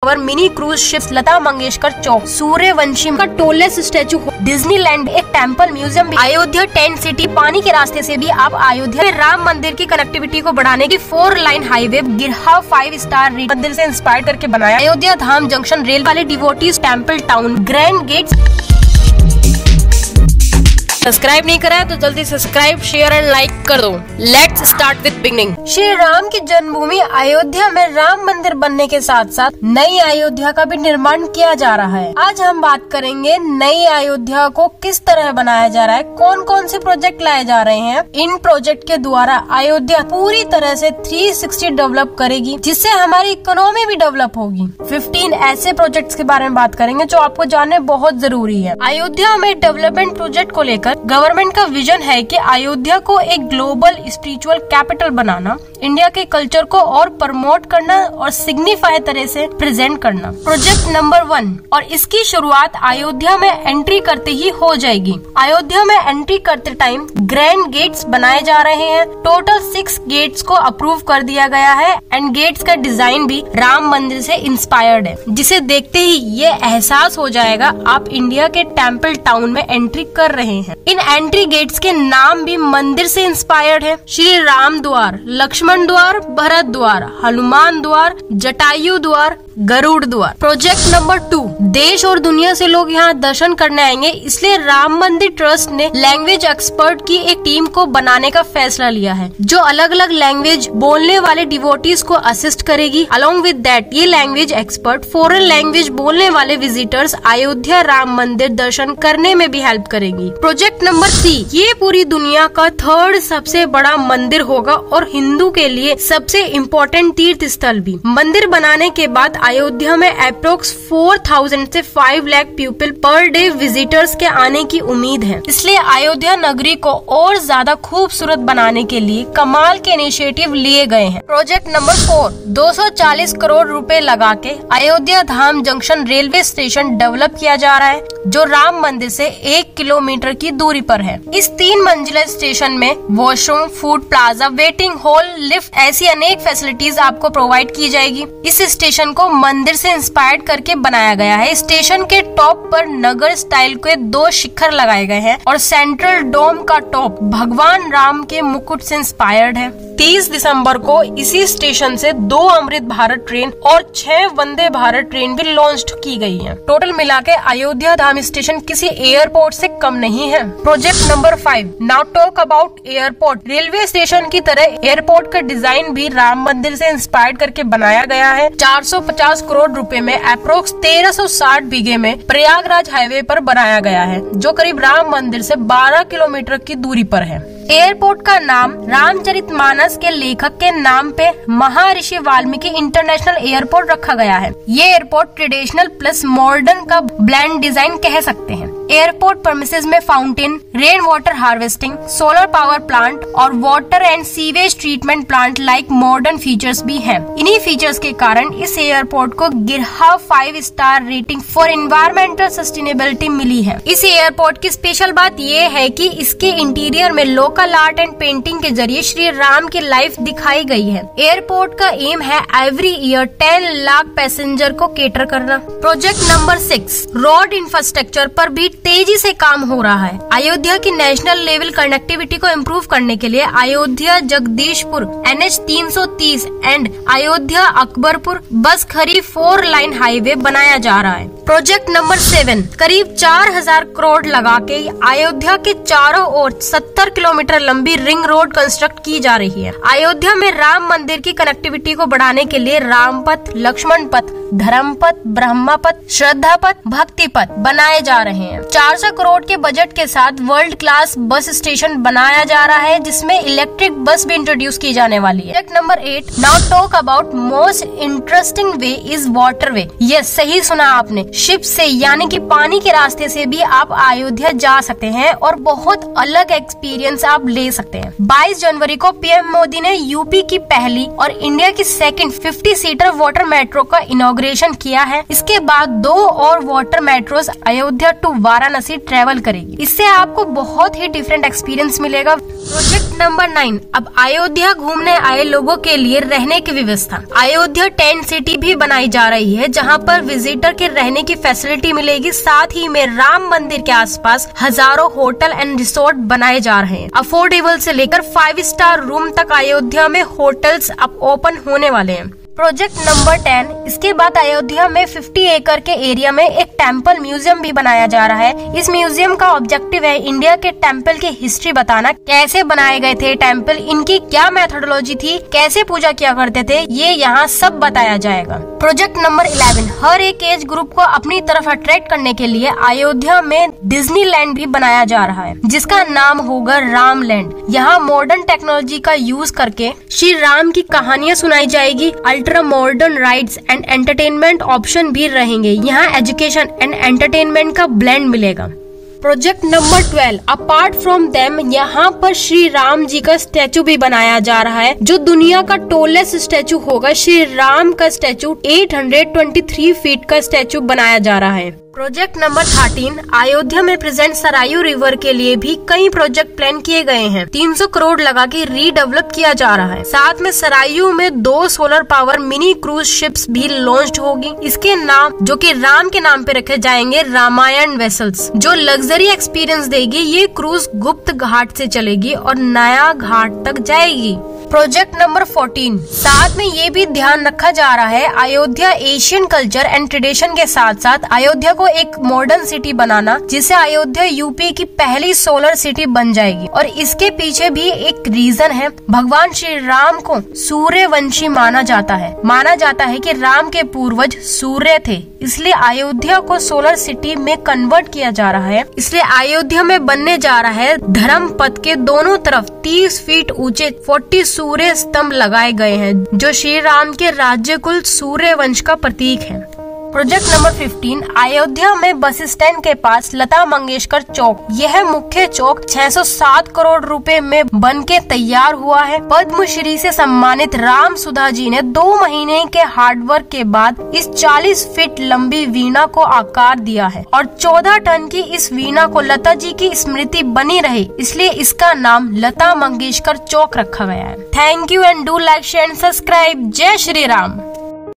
Tower, mini cruise ships, Lata Mangeshkar चौक, सूर्यवंशी का tallest statue, Disneyland, एक temple museum, Ayodhya tent city, पानी के रास्ते से भी आप अयोध्या में राम मंदिर की कनेक्टिविटी को बढ़ाने की 4 लाइन हाईवे, गिरहा 5 स्टार मंदिर से इंस्पायर करके बनाया, अयोध्या धाम जंक्शन, रेल वाले devotees temple town, grand gates. Subscribe नहीं करा है तो जल्दी सब्सक्राइब, शेयर एंड लाइक कर दो। Let's start with beginning. Shri Ram की जन्मभूमि अयोध्या में राम मंदिर बनने के साथ साथ नई अयोध्या का भी निर्माण किया जा रहा है। आज हम बात करेंगे नई अयोध्या को किस तरह बनाया जा रहा है, कौन कौन से प्रोजेक्ट लाए जा रहे हैं। इन प्रोजेक्ट के द्वारा अयोध्या पूरी तरह से 360 डेवलप करेगी, जिससे हमारी इकोनॉमी भी डेवलप होगी। 15 ऐसे प्रोजेक्ट्स के बारे में बात करेंगे जो आपको जानने बहुत जरूरी है। अयोध्या में डेवलपमेंट प्रोजेक्ट को लेकर गवर्नमेंट का विजन है कि अयोध्या को एक ग्लोबल स्पिरिचुअल कैपिटल बनाना, इंडिया के कल्चर को और प्रमोट करना और सिग्निफाई तरह से प्रेजेंट करना। प्रोजेक्ट नंबर 1 और इसकी शुरुआत अयोध्या में एंट्री करते ही हो जाएगी। अयोध्या में एंट्री करते टाइम ग्रैंड गेट्स बनाए जा रहे हैं। टोटल 6 गेट्स को अप्रूव कर दिया गया है एंड गेट्स का डिजाइन भी राम मंदिर से इंस्पायर्ड है, जिसे देखते ही ये एहसास हो जाएगा आप इंडिया के टेम्पल टाउन में एंट्री कर रहे हैं। इन एंट्री गेट्स के नाम भी मंदिर से इंस्पायर्ड है। श्री राम द्वार, लक्ष्मण द्वार, भरत द्वार, हनुमान द्वार, जटायु द्वार, गरुड़ द्वार। प्रोजेक्ट नंबर 2, देश और दुनिया से लोग यहाँ दर्शन करने आएंगे, इसलिए राम मंदिर ट्रस्ट ने लैंग्वेज एक्सपर्ट की एक टीम को बनाने का फैसला लिया है, जो अलग अलग लैंग्वेज बोलने वाले डिवोटीज को असिस्ट करेगी। अलोंग विद दैट ये लैंग्वेज एक्सपर्ट फॉरेन लैंग्वेज बोलने वाले विजिटर्स अयोध्या राम मंदिर दर्शन करने में भी हेल्प करेगी। प्रोजेक्ट नंबर 3, ये पूरी दुनिया का 3rd सबसे बड़ा मंदिर होगा और हिंदू के लिए सबसे इम्पोर्टेंट तीर्थ स्थल भी। मंदिर बनाने के बाद अयोध्या में अप्रोक्स 4000 से 5 lakh people per day visitors के आने की उम्मीद है, इसलिए अयोध्या नगरी को और ज्यादा खूबसूरत बनाने के लिए कमाल के इनिशिएटिव लिए गए हैं। प्रोजेक्ट नंबर 4, 240 करोड़ रुपए लगा के Ayodhya Dham junction railway station develop किया जा रहा है, जो राम मंदिर से 1 किलोमीटर की दूरी पर है। इस 3 मंजिला स्टेशन में washroom, food plaza, waiting hall, lift ऐसी अनेक फैसिलिटीज आपको प्रोवाइड की जाएगी। इस स्टेशन को मंदिर से इंस्पायर्ड करके बनाया गया है। स्टेशन के टॉप पर नगर स्टाइल के 2 शिखर लगाए गए हैं और सेंट्रल डोम का टॉप भगवान राम के मुकुट से इंस्पायर्ड है। 30 दिसंबर को इसी स्टेशन से 2 अमृत भारत ट्रेन और 6 वंदे भारत ट्रेन भी लॉन्च की गई है। टोटल मिला के अयोध्या धाम स्टेशन किसी एयरपोर्ट से कम नहीं है। Project number 5, now talk about airport. Railway station की तरह एयरपोर्ट का डिजाइन भी राम मंदिर से इंस्पायर्ड करके बनाया गया है। 450 करोड़ रुपए में अप्रोक्स 1360 बीघे में प्रयागराज हाईवे पर बनाया गया है, जो करीब राम मंदिर से 12 किलोमीटर की दूरी पर है। एयरपोर्ट का नाम रामचरितमानस के लेखक के नाम पे महर्षि वाल्मीकि इंटरनेशनल एयरपोर्ट रखा गया है। ये एयरपोर्ट ट्रेडिशनल प्लस मॉडर्न का ब्लेंड डिजाइन कह सकते हैं। एयरपोर्ट प्रेमिसेस में fountain, rain water harvesting, solar power plant और water and sewage treatment plant like modern features भी हैं। इन्हीं फीचर्स के कारण इस एयरपोर्ट को गिरहा 5 star rating for environmental sustainability मिली है। इस एयरपोर्ट की स्पेशल बात ये है कि इसके इंटीरियर में लोकल आर्ट एंड पेंटिंग के जरिए श्री राम की लाइफ दिखाई गई है। एयरपोर्ट का एम है एवरी ईयर 10 लाख पैसेंजर को केटर करना। प्रोजेक्ट नंबर 6, रोड इंफ्रास्ट्रक्चर पर भी तेजी से काम हो रहा है। अयोध्या की नेशनल लेवल कनेक्टिविटी को इम्प्रूव करने के लिए अयोध्या जगदीशपुर NH 330 एंड अयोध्या अकबरपुर बस खरी 4 लाइन हाईवे बनाया जा रहा है। प्रोजेक्ट नंबर 7, करीब 4000 करोड़ लगा के अयोध्या के चारों ओर 70 किलोमीटर लंबी रिंग रोड कंस्ट्रक्ट की जा रही है। अयोध्या में राम मंदिर की कनेक्टिविटी को बढ़ाने के लिए राम पथ, लक्ष्मण पथ, धर्म पथ, ब्रह्मा पथ, श्रद्धा पथ, भक्ति पथ बनाए जा रहे हैं। 400 करोड़ के बजट के साथ वर्ल्ड क्लास बस स्टेशन बनाया जा रहा है, जिसमें इलेक्ट्रिक बस भी इंट्रोड्यूस की जाने वाली है। Number 8, now talk about most interesting way is waterway. Yes, सही सुना आपने। शिप से यानी कि पानी के रास्ते से भी आप अयोध्या जा सकते हैं और बहुत अलग एक्सपीरियंस आप ले सकते हैं। 22 जनवरी को पीएम मोदी ने यूपी की पहली और इंडिया की सेकंड 50 सीटर वाटर मेट्रो का इनॉग्रेशन किया है। इसके बाद 2 और water metros Ayodhya to Varanasi travel करेगी। इससे आपको बहुत ही डिफरेंट एक्सपीरियंस मिलेगा। प्रोजेक्ट नंबर 9, अब अयोध्या घूमने आए लोगों के लिए रहने की व्यवस्था। अयोध्या टेंट सिटी भी बनाई जा रही है, जहां पर विजिटर के रहने की फैसिलिटी मिलेगी। साथ ही में राम मंदिर के आसपास हजारों होटल एंड रिसोर्ट बनाए जा रहे हैं। अफोर्डेबल से लेकर 5 स्टार रूम तक अयोध्या में होटल्स अब ओपन होने वाले हैं। प्रोजेक्ट नंबर 10, इसके बाद अयोध्या में 50 एकड़ के एरिया में एक टेम्पल म्यूजियम भी बनाया जा रहा है। इस म्यूजियम का ऑब्जेक्टिव है इंडिया के टेम्पल की हिस्ट्री बताना, कैसे बनाए गए थे टेम्पल, इनकी क्या मेथोडोलॉजी थी, कैसे पूजा किया करते थे, ये यहाँ सब बताया जाएगा। प्रोजेक्ट नंबर 11, हर एक एज ग्रुप को अपनी तरफ अट्रैक्ट करने के लिए अयोध्या में डिज्नीलैंड भी बनाया जा रहा है, जिसका नाम होगा राम लैंड। यहाँ मॉडर्न टेक्नोलॉजी का यूज करके श्री राम की कहानियाँ सुनाई जाएगी। Ultra modern rides and entertainment option भी रहेंगे। यहाँ एजुकेशन एंड एंटरटेनमेंट का ब्लेंड मिलेगा। Project number 12, apart from them यहाँ पर श्री राम जी का स्टैचू भी बनाया जा रहा है, जो दुनिया का टॉलेस्ट स्टैचू होगा। श्री राम का स्टैचू 823 फीट का स्टैचू बनाया जा रहा है। प्रोजेक्ट नंबर 13, अयोध्या में प्रेजेंट सरयू रिवर के लिए भी कई प्रोजेक्ट प्लान किए गए हैं। 300 करोड़ लगा के रीडेवलप किया जा रहा है। साथ में सरयू में 2 solar power mini cruise ships भी लॉन्च होगी। इसके नाम जो कि राम के नाम पे रखे जाएंगे, रामायण वेसल्स, जो लग्जरी एक्सपीरियंस देगी। ये क्रूज गुप्त घाट से चलेगी और नया घाट तक जाएगी। प्रोजेक्ट नंबर 14, साथ में ये भी ध्यान रखा जा रहा है Ayodhya Asian culture and tradition के साथ साथ अयोध्या को एक मॉडर्न सिटी बनाना, जिससे अयोध्या यूपी की पहली सोलर सिटी बन जाएगी। और इसके पीछे भी एक रीजन है, भगवान श्री राम को सूर्यवंशी माना जाता है। माना जाता है कि राम के पूर्वज सूर्य थे, इसलिए अयोध्या को सोलर सिटी में कन्वर्ट किया जा रहा है। इसलिए अयोध्या में बनने जा रहा है धर्म पथ के दोनों तरफ 30 फीट ऊंचे 40 सूर्य स्तंभ लगाए गए हैं, जो श्री राम के राज्य कुल सूर्यवंश का प्रतीक है। प्रोजेक्ट नंबर 15, अयोध्या में बस स्टैंड के पास लता मंगेशकर चौक, यह मुख्य चौक 607 करोड़ रुपए में बन के तैयार हुआ है। पद्मश्री से सम्मानित राम सुधा जी ने 2 महीने के हार्डवर्क के बाद इस 40 फीट लंबी वीणा को आकार दिया है और 14 टन की इस वीणा को लता जी की स्मृति बनी रहे, इसलिए इसका नाम लता मंगेशकर चौक रखा गया है। Thank you and do like share and subscribe. जय श्री राम।